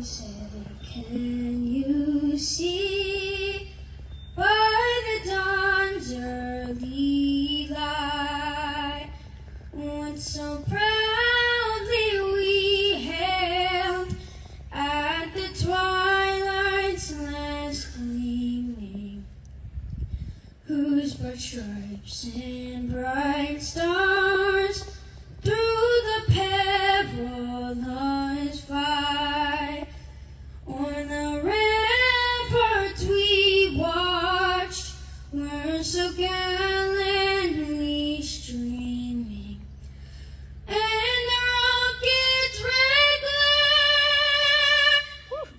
said, can you see by the dawn's early light what so proudly we hailed at the twilight's last gleaming, whose broad stripes and bright stars through the perilous fight on the ramparts we watched were so gallantly streaming, and the rocket's red glare,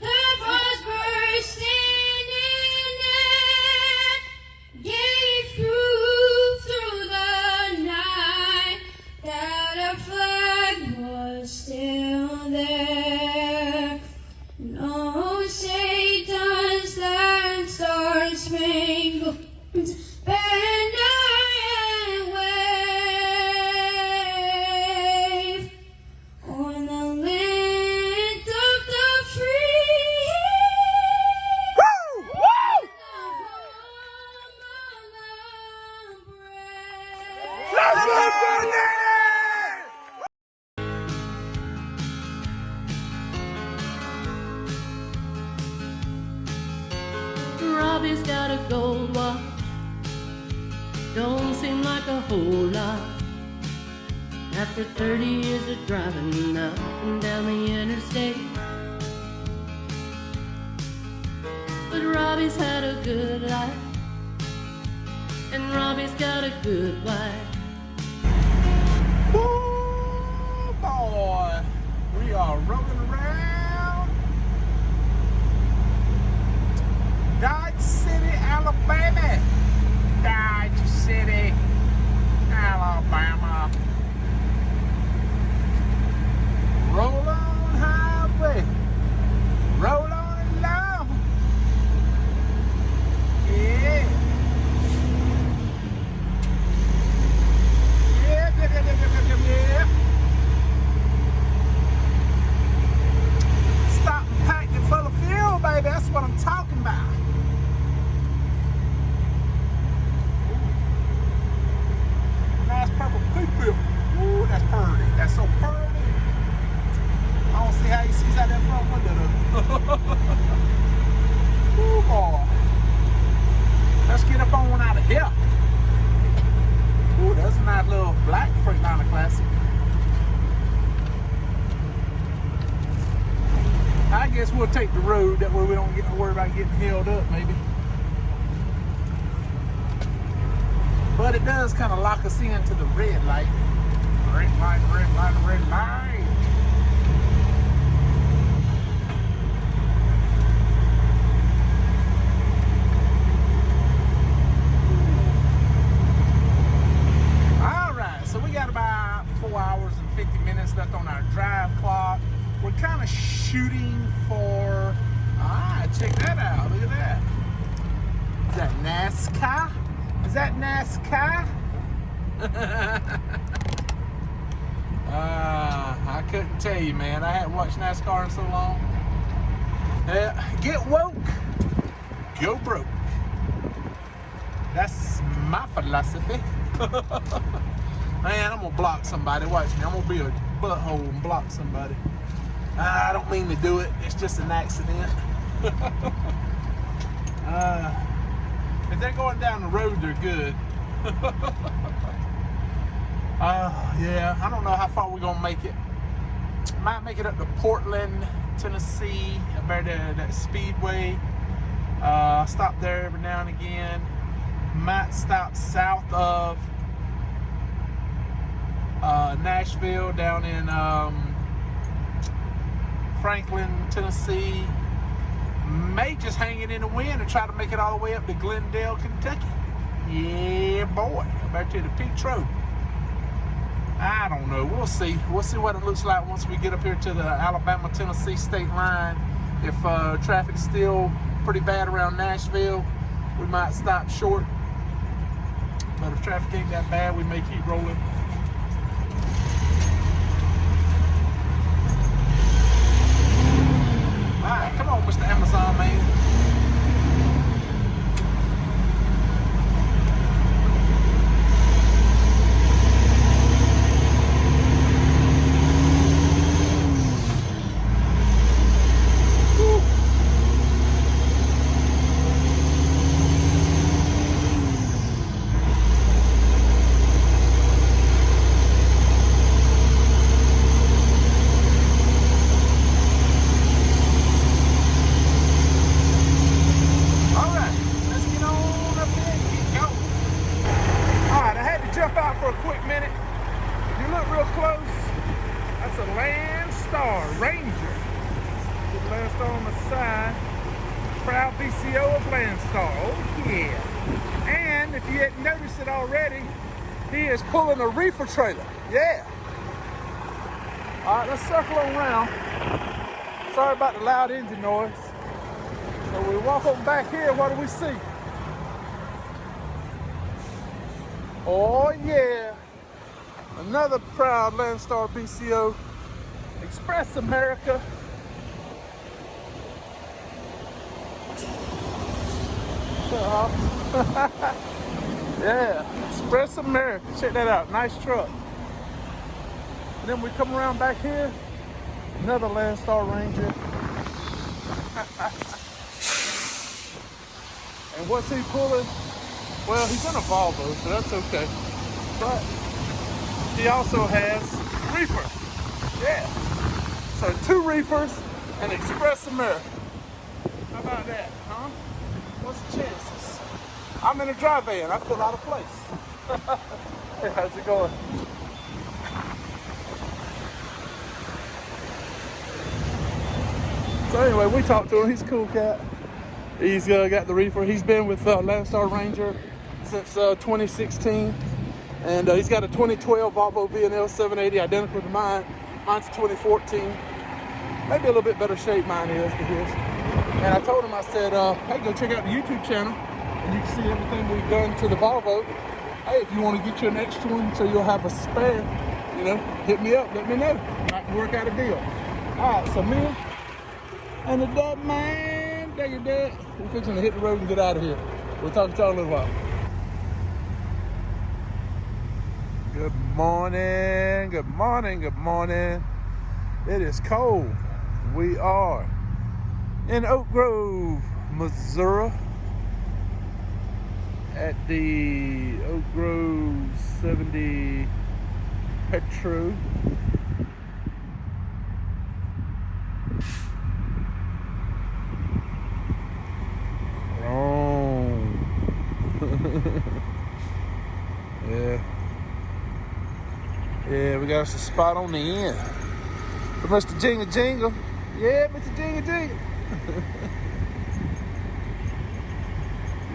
the bombs bursting in air, gave proof through the night that our flag was still there. And oh, say does that star-spangled banner wave on the land of the free, Woo! Woo! the home of the brave. Let's go, Ducky! Robbie's got a gold watch, don't seem like a whole lot. After 30 years of driving up and down the interstate, but Robbie's had a good life, and Robbie's got a good wife. Woo, boy, we are rolling around Dodge City, Alabama. Dodge City, Alabama. Roll on highway, roll on along. Yeah. Yeah. Stop and pack it full of fuel, baby. That's what I'm talking about. Nice purple poo-poo. Ooh, that's pretty. That's so pretty. I don't see how he sees out that front window though. Ooh, boy. Let's get up on out of here. Ooh, that's a nice little black Freightliner Classic. I guess we'll take the road, that way we don't get to worry about getting held up, maybe. But it does kind of lock us into the red light. Red light, red light, red light. So we got about 4 hours and 50 minutes left on our drive clock. We're kind of shooting for, check that out, look at that. Is that NASCAR? Is that NASCAR? I couldn't tell you, man. I hadn't watched NASCAR in so long. Get woke, go broke. That's my philosophy. Man, I'm gonna block somebody. Watch me. I'm gonna be a butthole and block somebody. I don't mean to do it. It's just an accident. If they're going down the road, they're good. Yeah, I don't know how far we're gonna make it. Might make it up to Portland, Tennessee, about that Speedway. Stop there every now and again. Might stop south of Nashville, down in Franklin, Tennessee. May just hang it in the wind and try to make it all the way up to Glendale, Kentucky. Yeah, boy. Back to the Peak Road. I don't know. We'll see. We'll see what it looks like once we get up here to the Alabama-Tennessee state line. If traffic's still pretty bad around Nashville, we might stop short. But if traffic ain't that bad, we may keep rolling. Ranger. Get Landstar on the side. Proud BCO of Landstar. Oh yeah. And if you hadn't noticed it already, he is pulling a reefer trailer. Yeah. All right, let's circle on around. Sorry about the loud engine noise. So we walk on back here, what do we see? Oh yeah. Another proud Landstar BCO. Express America. Yeah, Express America. Check that out. Nice truck. And then we come around back here. Another Landstar Ranger. And what's he pulling? Well, he's in a Volvo, so that's okay. But he also has reefer. Yeah. So 2 reefers and Express America. How about that, huh? What's the chances? I'm in a dry van. I feel out of place. Hey, how's it going? So anyway, we talked to him. He's a cool cat. He's got the reefer. He's been with Landstar Ranger since 2016. And he's got a 2012 Volvo V&L 780, identical to mine. Mine's 2014. Maybe a little bit better shape mine is than his. And I told him, I said, hey, go check out the YouTube channel. And you can see everything we've done to the Volvo. Hey, if you want to get you an extra one so you'll have a spare, you know, hit me up, let me know. I can work out a deal. All right, so me and the dub man, there you dead. We're fixing to hit the road and get out of here. We'll talk to y'all in a little while. Good morning, good morning, good morning. It is cold. We are in Oak Grove, Missouri at the Oak Grove 70 Petro. Yeah, we got us a spot on the end. For Mr. Jingle Jingle. Yeah, Mr. Jingle Jingle.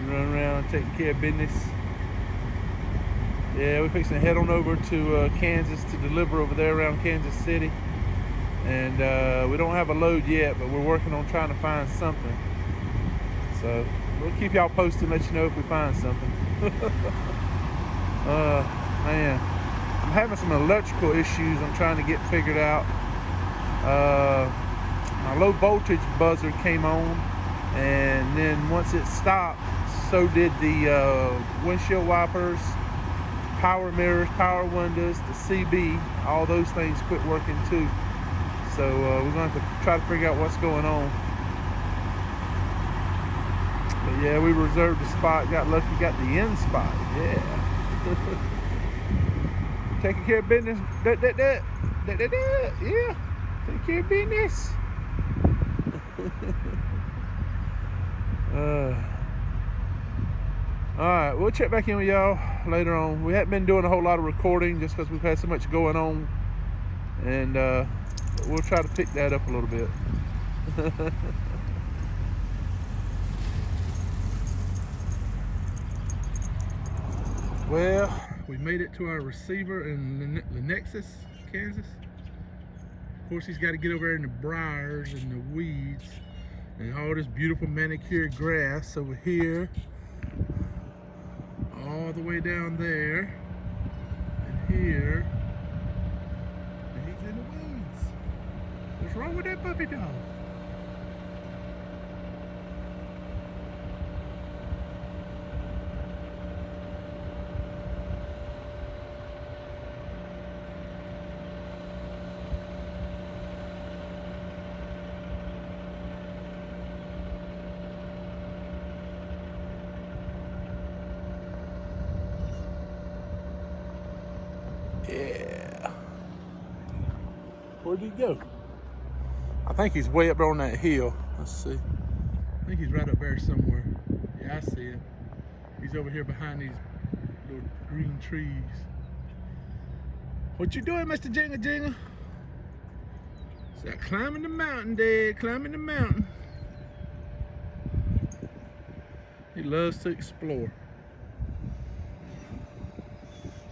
Run around taking care of business. Yeah, we're fixing to head on over to Kansas to deliver over there around Kansas City. And we don't have a load yet, but we're working on trying to find something. So we'll keep y'all posted and let you know if we find something. Man, I'm having some electrical issues I'm trying to get figured out. My low voltage buzzer came on, and then once it stopped, so did the windshield wipers, power mirrors, power windows, the CB, all those things quit working too. So we're going to have to try to figure out what's going on. But yeah, we reserved a spot, got lucky, got the end spot, yeah. Taking care of business, yeah, take care of business. Alright, we'll check back in with y'all later on. We haven't been doing a whole lot of recording just because we've had so much going on. And we'll try to pick that up a little bit. Well, we made it to our receiver in Lenexus, Kansas. Of course, he's got to get over there in the briars and the weeds and all this beautiful manicured grass over here, all the way down there and here, and he's in the weeds. What's wrong with that puppy dog? Yeah. Where'd he go? I think he's way up there on that hill. Let's see. I think he's right up there somewhere. Yeah, I see him. He's over here behind these little green trees. What you doing, Mr. Jingle Jingle? It's that climbing the mountain, Dad, climbing the mountain. He loves to explore.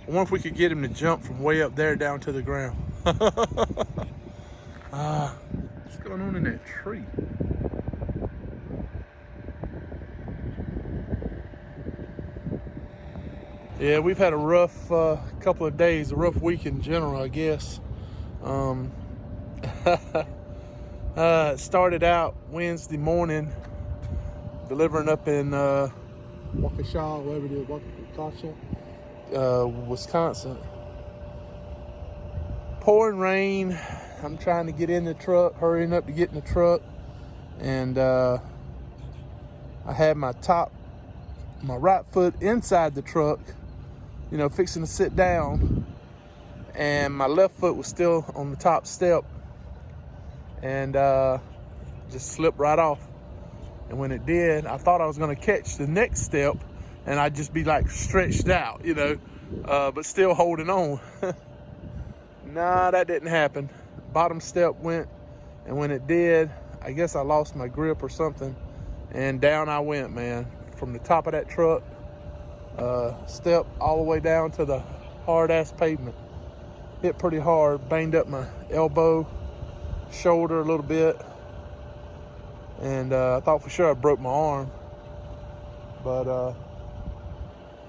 I wonder if we could get him to jump from way up there down to the ground. What's going on in that tree? Yeah, we've had a rough couple of days, a rough week in general, I guess. It started out Wednesday morning, delivering up in Waukesha, whatever it is, Waukesha, Wisconsin. Pouring rain. I'm trying to get in the truck, hurrying up to get in the truck, and I had my right foot inside the truck, fixing to sit down, and my left foot was still on the top step, and just slipped right off. And when it did, I thought I was gonna catch the next step, and I'd just be like stretched out, but still holding on. Nah, that didn't happen. Bottom step went, and when it did, I guess I lost my grip or something, and down I went, man. From the top of that truck, step all the way down to the hard-ass pavement. Hit pretty hard, banged up my elbow, shoulder a little bit, and I thought for sure I broke my arm, but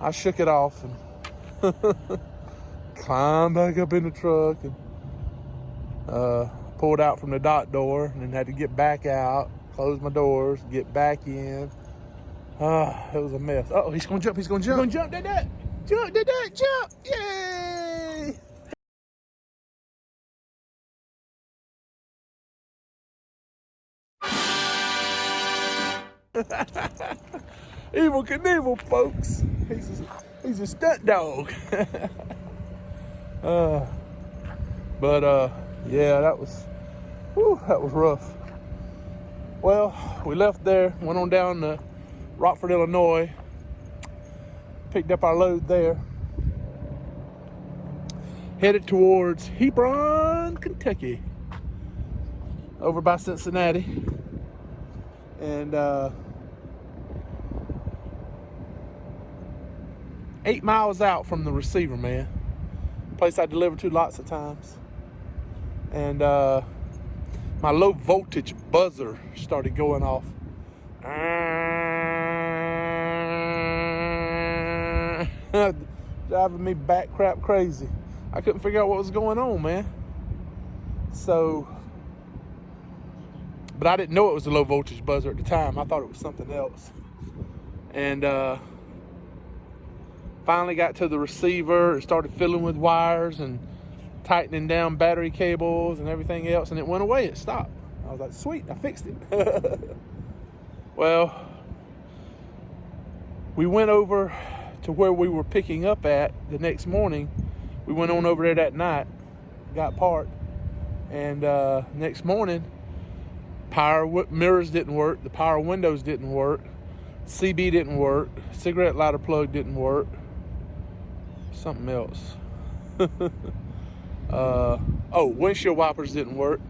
I shook it off and climbed back up in the truck and pulled out from the dock door, and then had to get back out, close my doors, get back in. It was a mess. Oh, he's gonna jump, he's gonna jump. He's gonna jump, Dad. Jump, Dad, jump. Yay! Evel Knievel, folks. He's a stunt dog. Yeah, that was rough. Well, we left there, went on down to Rockford, Illinois, picked up our load there, headed towards Hebron, Kentucky, over by Cincinnati, and 8 miles out from the receiver, man. Place I delivered to lots of times. And my low voltage buzzer started going off. Driving me back crap crazy. I couldn't figure out what was going on, man. So, but I didn't know it was a low voltage buzzer at the time. I thought it was something else. And finally got to the receiver. It started filling with wires and tightening down battery cables and everything else, and it went away. It stopped. I was like, sweet, I fixed it. Well, we went over to where we were picking up at the next morning. We went on over there that night, got parked, and next morning, power mirrors didn't work, the power windows didn't work, CB didn't work, cigarette lighter plug didn't work, something else. Windshield wipers didn't work,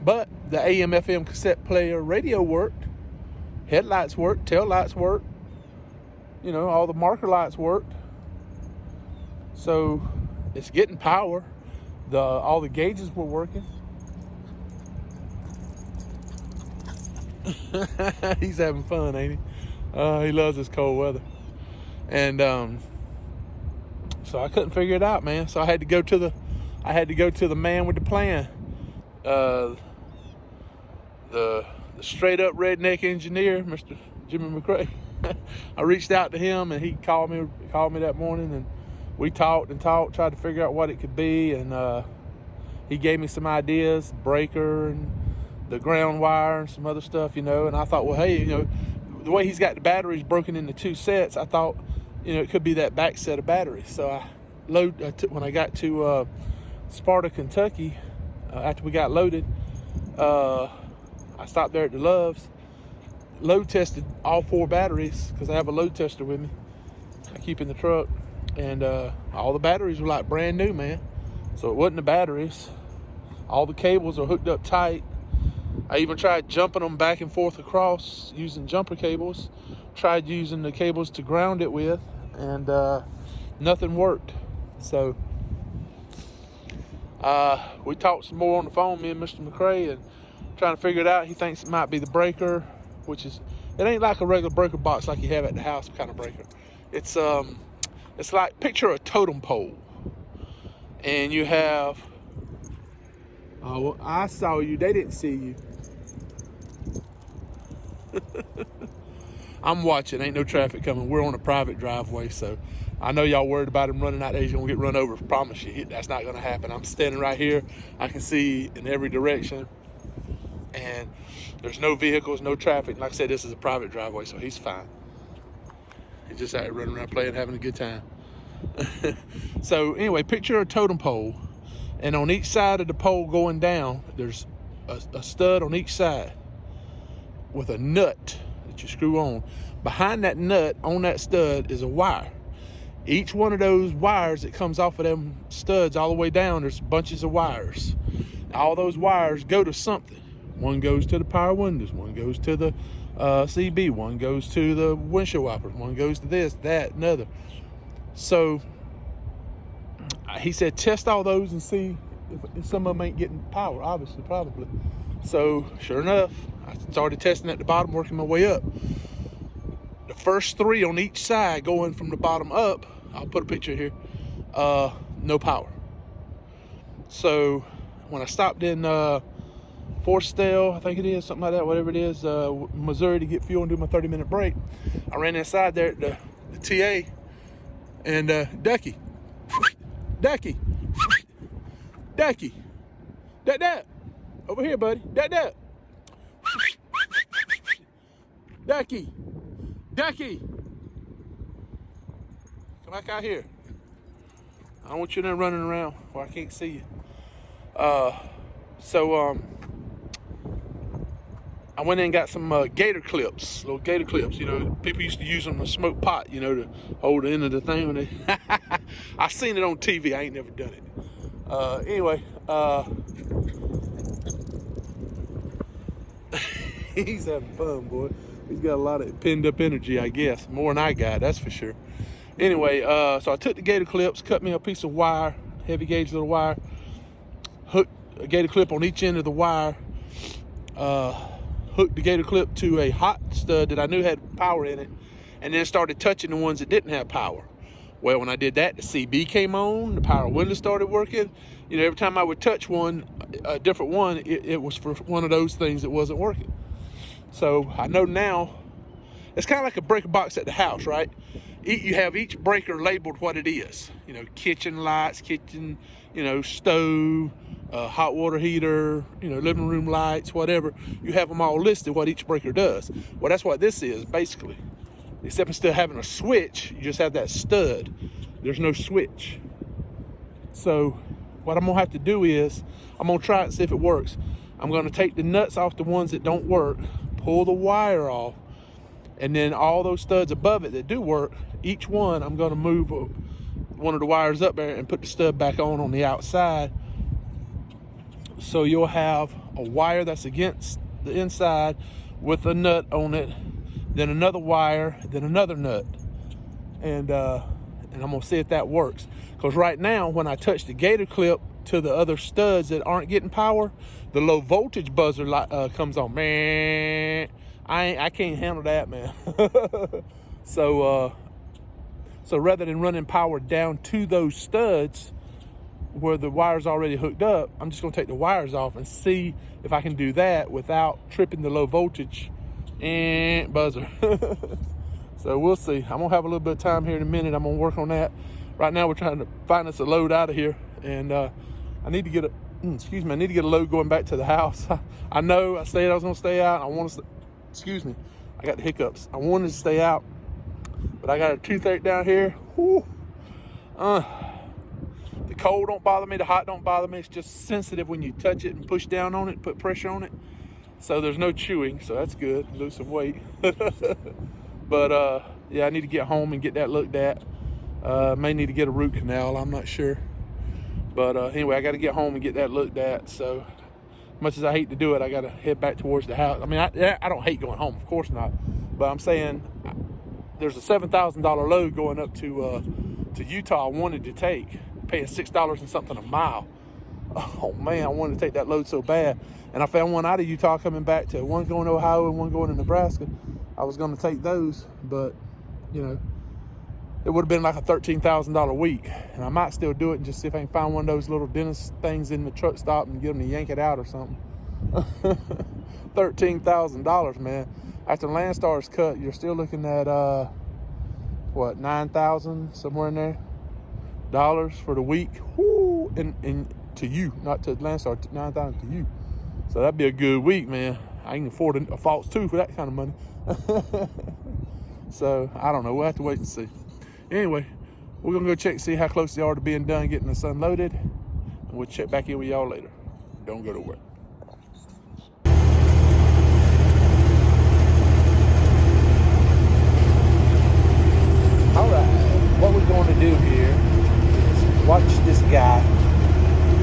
but the AM FM cassette player radio worked, headlights worked, tail lights worked, all the marker lights worked. So it's getting power. All the gauges were working. He's having fun, ain't he? He loves this cold weather. And so I couldn't figure it out, man. So I had to go to the man with the plan. The straight up redneck engineer, Mr. Jimmy McRae. I reached out to him, and he called me that morning, and we talked, tried to figure out what it could be, and he gave me some ideas, breaker and the ground wire and some other stuff, and I thought, well, hey, the way he's got the batteries broken into 2 sets, I thought, it could be that back set of batteries. So when I got to Sparta, Kentucky, after we got loaded, I stopped there at the Loves, load tested all 4 batteries, because I have a load tester with me I keep in the truck, and all the batteries were like brand new, man. So it wasn't the batteries, All the cables are hooked up tight. I even tried jumping them back and forth across using jumper cables. Tried using the cables to ground it with, and nothing worked. So we talked some more on the phone, me and Mr. McCrae, and trying to figure it out. He thinks it might be the breaker, which is, it ain't like a regular breaker box like you have at the house kind of breaker. It's like, picture a totem pole, and you have, oh, well, I saw you, they didn't see you. I'm watching, ain't no traffic coming. We're on a private driveway, so I know y'all worried about him running out there. He's gonna get run over. Promise you, that's not gonna happen. I'm standing right here. I can see in every direction, and there's no vehicles, no traffic. Like I said, this is a private driveway, so he's fine. He's just out here running around playing, having a good time. So anyway, picture a totem pole, and on each side of the pole going down, there's a stud on each side with a nut that you screw on. Behind that nut, on that stud, is a wire. Each one of those wires that comes off of them studs all the way down, there's bunches of wires. All those wires go to something. One goes to the power windows, one goes to the CB, one goes to the windshield wipers, one goes to this, that, another. So he said test all those and see if some of them ain't getting power, obviously, probably. So sure enough, I started testing at the bottom, working my way up. The first three on each side going from the bottom up, I'll put a picture here, no power. So when I stopped in Forestdale, I think it is, something like that, whatever it is, Missouri, to get fuel and do my 30-minute break, I ran inside there at the TA, and Ducky, Ducky, Ducky, that, over here, buddy, that, Ducky, Ducky, come back out here. I don't want you there running around where I can't see you. I went in and got some gator clips, little gator clips. You know, people used to use them to smoke pot, you know, to hold the end of the thing. When they I seen it on TV. I ain't never done it. Anyway, he's having fun, boy. He's got a lot of pinned up energy, I guess. More than I got, that's for sure. Anyway, so I took the gator clips, cut me a piece of wire, heavy gauge little wire, hooked a gator clip on each end of the wire, hooked the gator clip to a hot stud that I knew had power in it, and then started touching the ones that didn't have power. Well, when I did that, the CB came on, the power window started working. You know, every time I would touch one, a different one, it was for one of those things that wasn't working. So I know now, it's kind of like a breaker box at the house, right? You have each breaker labeled what it is. You know, kitchen lights, kitchen, you know, stove, hot water heater, you know, living room lights, whatever. You have them all listed what each breaker does. Well, that's what this is, basically. Except instead of having a switch, you just have that stud. There's no switch. So what I'm gonna have to do is, I'm gonna try it and see if it works. I'm gonna take the nuts off the ones that don't work, pull the wire off, and then all those studs above it that do work, each one I'm gonna move one of the wires up there and put the stud back on the outside. So you'll have a wire that's against the inside with a nut on it, then another wire, then another nut. And I'm gonna see if that works. Because right now, when I touch the gator clip to the other studs that aren't getting power, the low voltage buzzer comes on. Man, I can't handle that, man. So rather than running power down to those studs where the wire's already hooked up, I'm just gonna take the wires off and see if I can do that without tripping the low voltage buzzer. So we'll see. I'm gonna have a little bit of time here in a minute. I'm gonna work on that. Right now we're trying to find us a load out of here, and I need to get a load going back to the house. I know I said I was gonna stay out. I want to, I got the hiccups. I wanted to stay out, but I got a toothache down here. Whew. The cold don't bother me, the hot don't bother me. It's just sensitive when you touch it and push down on it, put pressure on it. So there's no chewing, so that's good. Lose some weight. But yeah, I need to get home and get that looked at. May need to get a root canal, I'm not sure. But anyway, I got to get home and get that looked at. So much as I hate to do it, I got to head back towards the house. I mean, I don't hate going home, of course not. But I'm saying there's a $7,000 load going up to Utah I wanted to take, paying $6 and something a mile. Oh man, I wanted to take that load so bad. And I found one out of Utah coming back to one going to Ohio and one going to Nebraska. I was going to take those, but you know, it would have been like a $13,000 week. And I might still do it and just see if I can find one of those little dentist things in the truck stop and get them to yank it out or something. $13,000, man. After Landstar's cut, you're still looking at what, $9,000 somewhere in there dollars for the week. Woo! And to you, not to Landstar, $9,000 to you. So that'd be a good week, man. I can afford a false tooth for that kind of money. So I don't know. We'll have to wait and see. Anyway, we're gonna go check, see how close they are to being done getting this unloaded, and we'll check back in with y'all later. Don't go to work. All right, what we're going to do here is watch this guy.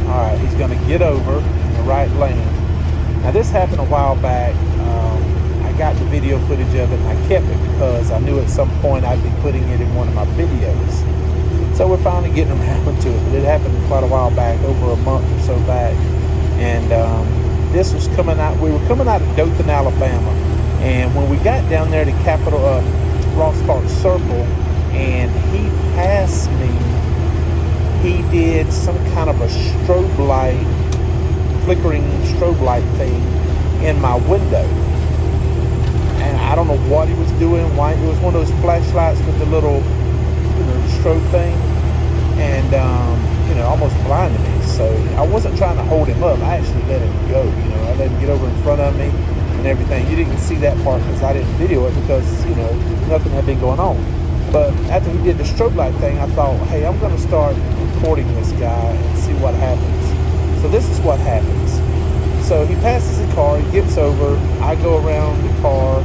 All right, he's going to get over in the right lane. Now, this happened a while back. I got the video footage of it, and I kept it because I knew at some point I'd be putting it in one of my videos. So we're finally getting around to it. But it happened quite a while back, over a month or so back. And this was coming out. We were coming out of Dothan, Alabama. And when we got down there to Ross Park Circle, and he passed me, he did some kind of a flickering strobe light thing in my window. And I don't know what he was doing, why. It was one of those flashlights with the little, strobe thing, and almost blinded me. So I wasn't trying to hold him up. I actually let him go. I let him get over in front of me and everything. You didn't see that part because I didn't video it because nothing had been going on. But after he did the strobe light thing, I thought, hey, I'm going to start recording this guy and see what happens. So this is what happens. So he passes the car, he gets over, I go around the car,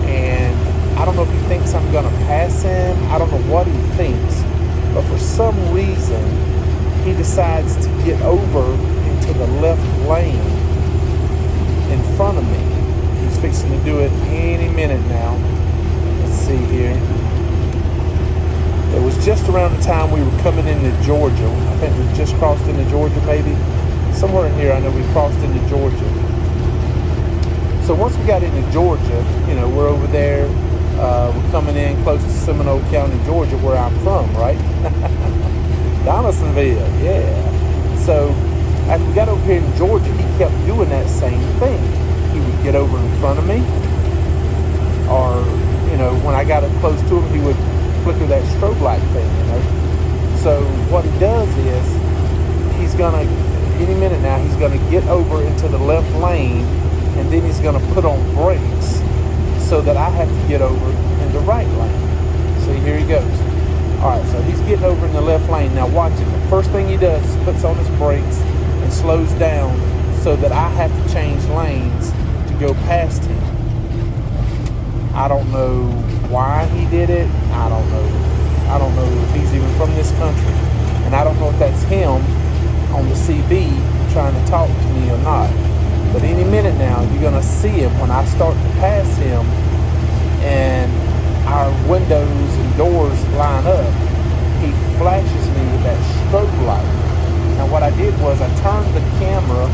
and I don't know if he thinks I'm going to pass him. I don't know what he thinks. But for some reason, he decides to get over into the left lane in front of me. He's fixing to do it any minute now. Let's see here. It was just around the time we were coming into Georgia. I think we just crossed into Georgia, maybe. Somewhere in here, I know we crossed into Georgia. So once we got into Georgia, we're over there. We're coming in close to Seminole County, Georgia, where I'm from, right? Donaldsonville, yeah. So after we got over here in Georgia, he kept doing that same thing. He would get over in front of me, or, when I got up close to him, he would flicker that strobe light thing, So what he does is, he's gonna, any minute now, he's gonna get over into the left lane, and then he's gonna put on brakes so that I have to get over in the right lane. So here he goes. All right, so he's getting over in the left lane. Now watch it. The first thing he does is puts on his brakes and slows down so that I have to change lanes to go past him. I don't know why he did it. I don't know if he's even from this country. And I don't know if that's him on the CB trying to talk to me or not. But any minute now, you're going to see him when I start to pass him and our windows and doors line up. He flashes me with that strobe light. Now what I did was I turned the camera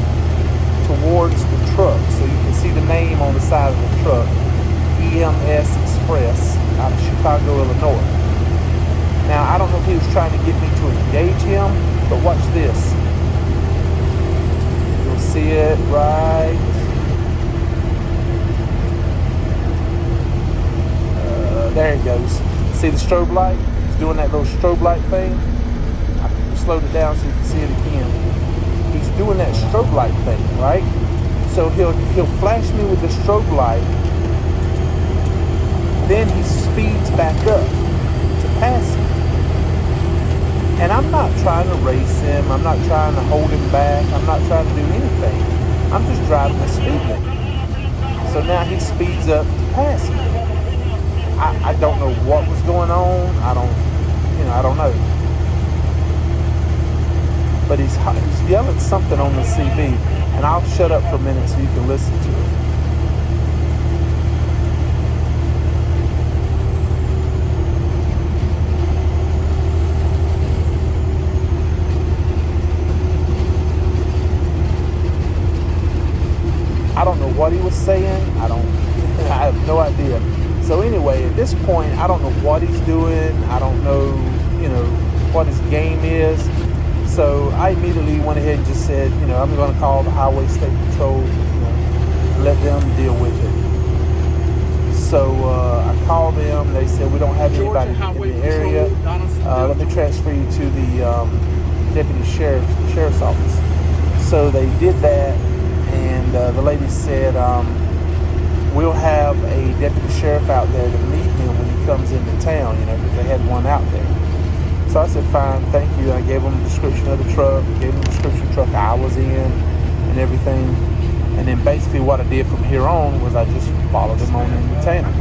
towards the truck so you can see the name on the side of the truck. EMS Express out of Chicago, Illinois. Now, I don't know if he was trying to get me to engage him, but watch this. You'll see it right. There it goes. See the strobe light? He's doing that little strobe light thing. I slowed it down so you can see it again. He's doing that strobe light thing, right? So he'll flash me with the strobe light. Then he speeds back up to pass me. And I'm not trying to race him. I'm not trying to hold him back. I'm not trying to do anything. I'm just driving the speed limit. So now he speeds up to pass me. I don't know what was going on. I don't know. but he's yelling something on the CB, and I'll shut up for a minute so you can listen to it. I don't know what he was saying. I have no idea. So anyway, at this point, I don't know what he's doing. I don't know, what his game is. So I immediately went ahead and just said, I'm going to call the Highway State Patrol, let them deal with it. So I called them. They said, we don't have anybody in the area. Let me transfer you to the deputy sheriff's office. So they did that. And the lady said, we'll have a deputy sheriff out there to meet him when he comes into town, because they had one out there. So I said, fine, thank you. I gave him a description of the truck, gave him a description of the truck I was in and everything. And then basically what I did from here on was I just followed him on into town.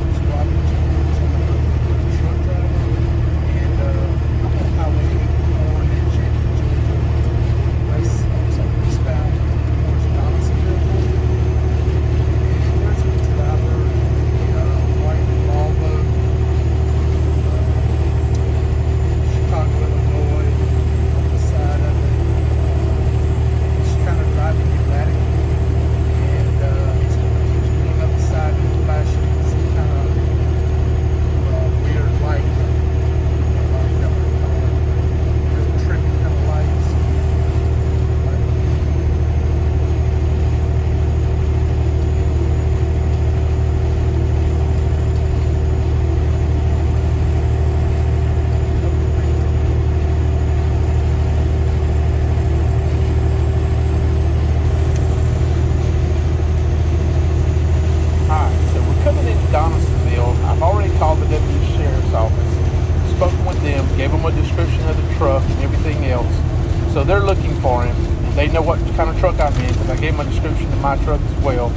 So they're looking for him. They know what kind of truck I'm in because I gave him a description of my truck as well.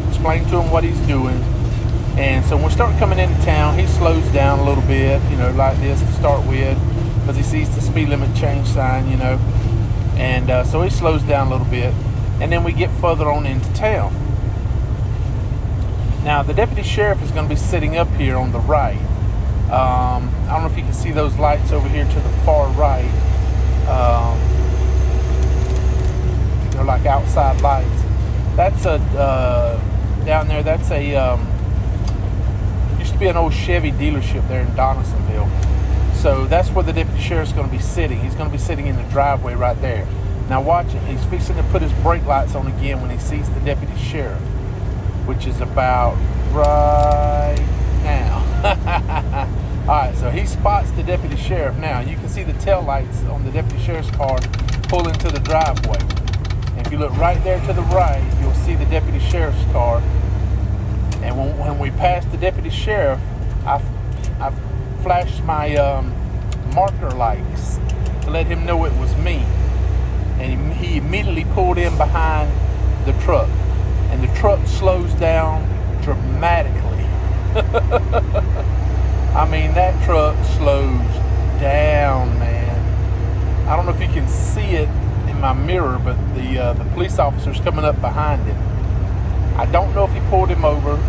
Explained to him what he's doing. And so when we start coming into town, he slows down a little bit, like this to start with, because he sees the speed limit change sign, And so he slows down a little bit. And then we get further on into town. Now, the deputy sheriff is going to be sitting up here on the right. I don't know if you can see those lights over here to the far right. They're like outside lights. That's down there, that's used to be an old Chevy dealership there in Donaldsonville. So that's where the deputy sheriff's going to be sitting. He's going to be sitting in the driveway right there. Now watch it. He's fixing to put his brake lights on again when he sees the deputy sheriff, which is about right now. Alright, so he spots the deputy sheriff now. You can see the tail lights on the deputy sheriff's car pull into the driveway. And if you look right there to the right, you'll see the deputy sheriff's car. And when we passed the deputy sheriff, I flashed my marker lights to let him know it was me. And he immediately pulled in behind the truck. And the truck slows down dramatically. I mean, that truck slows down, man. I don't know if you can see it in my mirror, but the police officer's coming up behind him. I don't know if he pulled him over.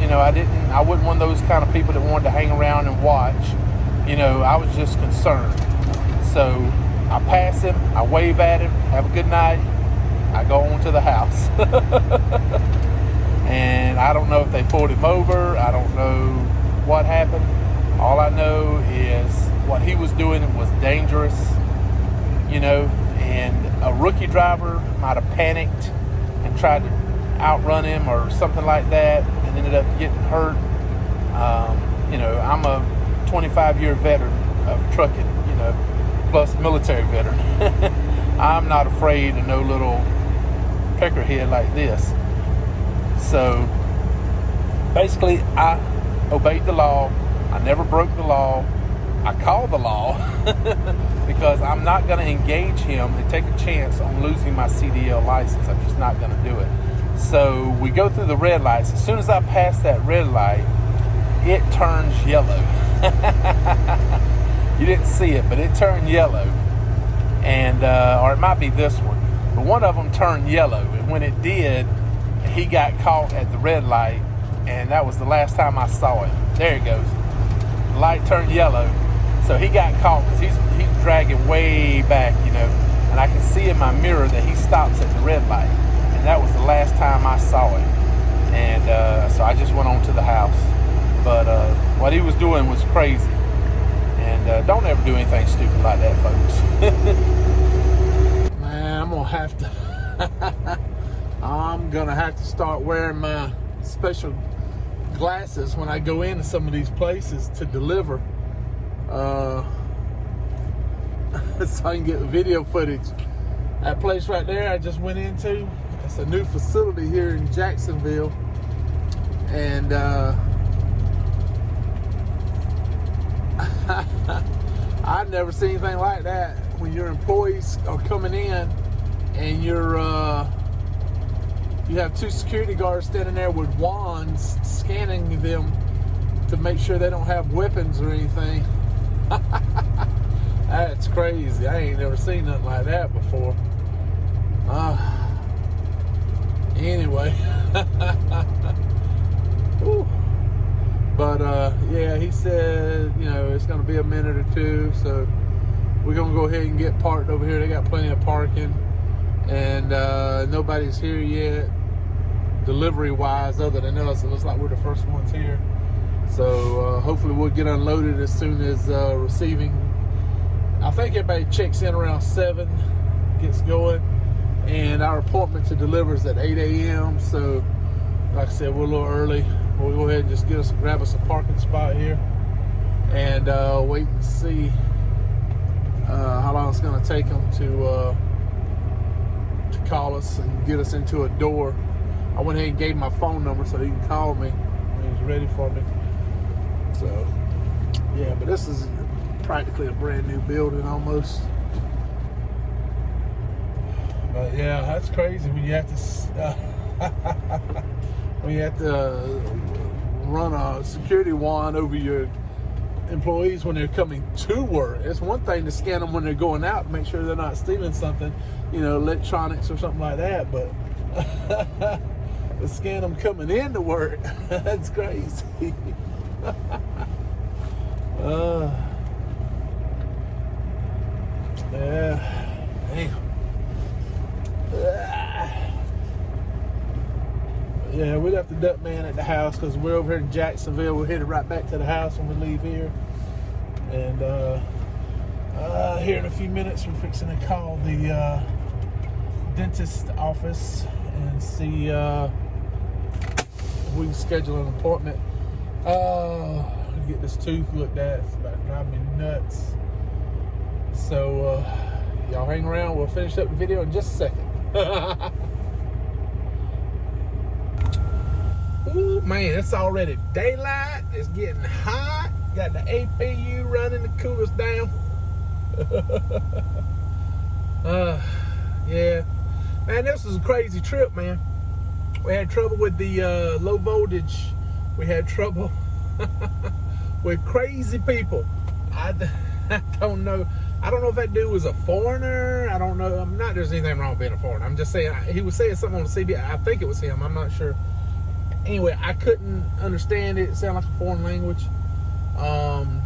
I wasn't one of those kind of people that wanted to hang around and watch. I was just concerned. So I pass him, I wave at him, have a good night, I go on to the house. And I don't know if they pulled him over. I don't know what happened. All I know is what he was doing was dangerous, and a rookie driver might have panicked and tried to outrun him or something like that and ended up getting hurt. I'm a 25-year veteran of trucking, plus military veteran. I'm not afraid of no little peckerhead like this. So basically, I obeyed the law. I never broke the law. I called the law because I'm not going to engage him and take a chance on losing my CDL license. I'm just not going to do it. So we go through the red lights. As soon as I pass that red light, it turns yellow. You didn't see it, but it turned yellow. and or it might be this one, but one of them turned yellow, and when it did, he got caught at the red light, and that was the last time I saw him. There it goes. The light turned yellow, so he got caught because he's dragging way back, you know, and I can see in my mirror that he stops at the red light, and that was the last time I saw him. And so I just went on to the house, but what he was doing was crazy, and don't ever do anything stupid like that, folks. Man, I'm gonna have to start wearing my special glasses when I go into some of these places to deliver, so I can get the video footage. That place right there I just went into, it's a new facility here in Jacksonville, and I've never seen anything like that. When your employees are coming in and you have two security guards standing there with wands scanning them to make sure they don't have weapons or anything. That's crazy. I ain't never seen nothing like that before. Anyway. But yeah, he said, you know, it's gonna be a minute or two, so we're gonna go ahead and get parked over here. They got plenty of parking, and nobody's here yet, delivery wise, other than us. It looks like we're the first ones here, so hopefully we'll get unloaded as soon as receiving. I think everybody checks in around 7, gets going, and our appointment to deliver is at 8 a.m. So like I said, we're a little early. We'll go ahead and just grab us a parking spot here, and wait and see how long it's going to take them to call us and get us into a door. I went ahead and gave him my phone number so he can call me when he's ready for me. So yeah, but this is practically a brand new building almost. But yeah, that's crazy when you have to when you have to run a security wand over your employees when they're coming to work. It's one thing to scan them when they're going out to make sure they're not stealing something, you know, electronics or something like that, but to scan them coming into work, that's crazy. Yeah, damn. Yeah, we left the duck man at the house because we're over here in Jacksonville. We're headed right back to the house when we leave here. And here in a few minutes, we're fixing to call the dentist office and see if we can schedule an appointment. Get this tooth looked at. It's about to drive me nuts. So y'all hang around. We'll finish up the video in just a second. Ooh, man, it's already daylight. It's getting hot. Got the APU running to cool us down. Yeah. Man, this was a crazy trip, man. We had trouble with the low voltage. We had trouble with crazy people. I don't know. I don't know if that dude was a foreigner. I don't know. I'm not there's anything wrong with being a foreigner. I'm just saying, he was saying something on the CB. I think it was him. I'm not sure. Anyway, I couldn't understand it. It sounded like a foreign language. And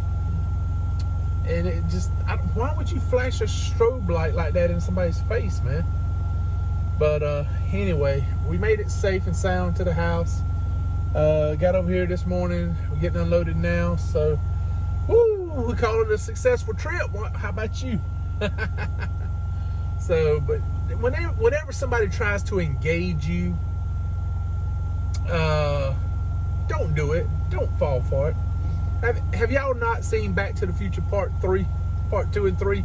it just, why would you flash a strobe light like that in somebody's face, man? But anyway, we made it safe and sound to the house. Got over here this morning. We're getting unloaded now. So, woo, we call it a successful trip. How about you? So, but whenever somebody tries to engage you, don't do it. Don't fall for it. Have y'all not seen Back to the Future Part 2 and 3?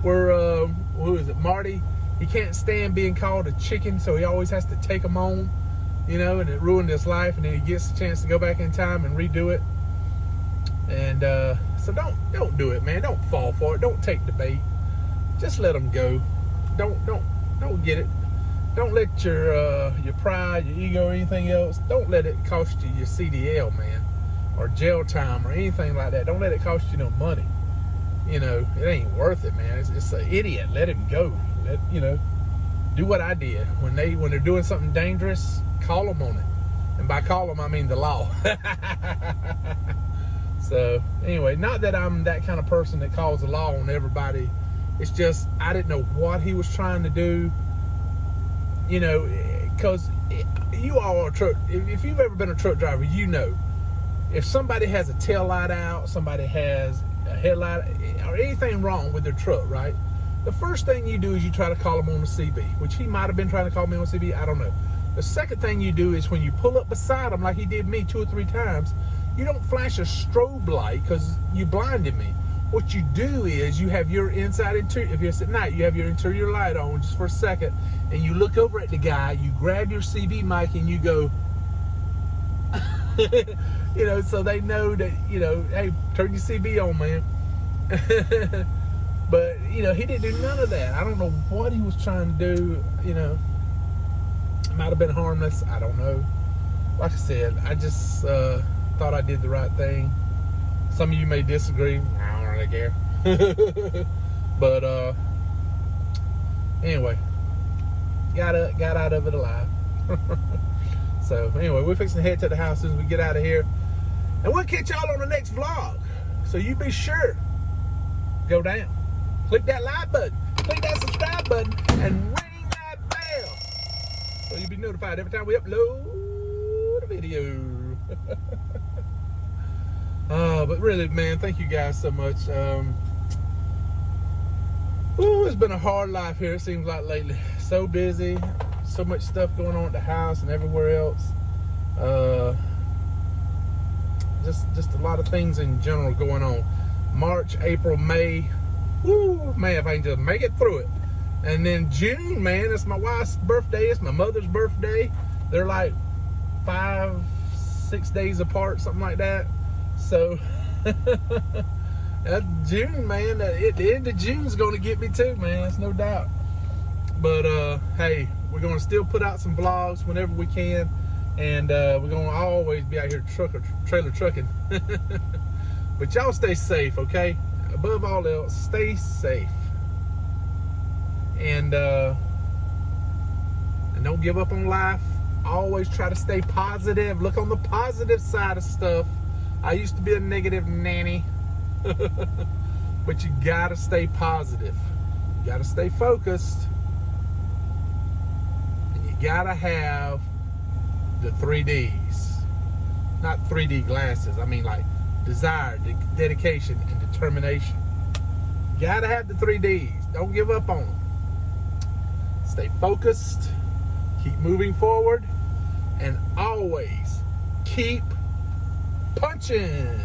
Where who is it? Marty. He can't stand being called a chicken, so he always has to take them on, you know, and it ruined his life. And then he gets a chance to go back in time and redo it. And so don't do it, man. Don't fall for it. Don't take the bait. Just let them go. Don't get it. Don't let your pride, your ego, or anything else, don't let it cost you your CDL, man, or jail time or anything like that. Don't let it cost you no money. you know, it ain't worth it, man. It's an idiot. Let him go. Do what I did. When they're doing something dangerous, call them on it. And by call them, I mean the law. So, anyway, not that I'm that kind of person that calls the law on everybody. It's just, I didn't know what he was trying to do. You know, because you all are truck. If you've ever been a truck driver, you know, if somebody has a tail light out, somebody has a headlight, or anything wrong with their truck, right? The first thing you do is you try to call them on the CB, which he might have been trying to call me on the CB. I don't know. The second thing you do is when you pull up beside him, like he did me 2 or 3 times, you don't flash a strobe light because you blinded me. What you do is you have your inside interior, if it's at night, you have your interior light on just for a second, and you look over at the guy, you grab your CB mic and you go, you know, so they know that, you know, hey, turn your CB on, man. But, you know, he didn't do none of that. I don't know what he was trying to do, you know. It might have been harmless. I don't know. Like I said, I just thought I did the right thing. Some of you may disagree. I don't really care. But anyway, got out of it alive. So anyway, we're fixing to head to the house as soon as we get out of here, and we'll catch y'all on the next vlog. So you be sure, go down, click that like button, click that subscribe button, and ring that bell, so you'll be notified every time we upload a video. But really, man, thank you guys so much. It's been a hard life here, it seems like lately. So busy, so much stuff going on at the house and everywhere else. Just a lot of things in general going on. March, April, May. Woo, man, if I can just make it through it. And then June, man, it's my wife's birthday, it's my mother's birthday. They're like 5-6 days apart, something like that. So that's June, man. The end of June's gonna get me too, man. That's no doubt. But hey, we're gonna still put out some vlogs whenever we can, and we're gonna always be out here trailer trucking. But y'all stay safe, okay? Above all else, stay safe, and don't give up on life. Always try to stay positive. Look on the positive side of stuff. I used to be a negative nanny. But you gotta stay positive. You gotta stay focused. And you gotta have the 3Ds. Not 3D glasses. I mean like desire, dedication, and determination. You gotta have the 3Ds. Don't give up on them. Stay focused. Keep moving forward. And always keep punching.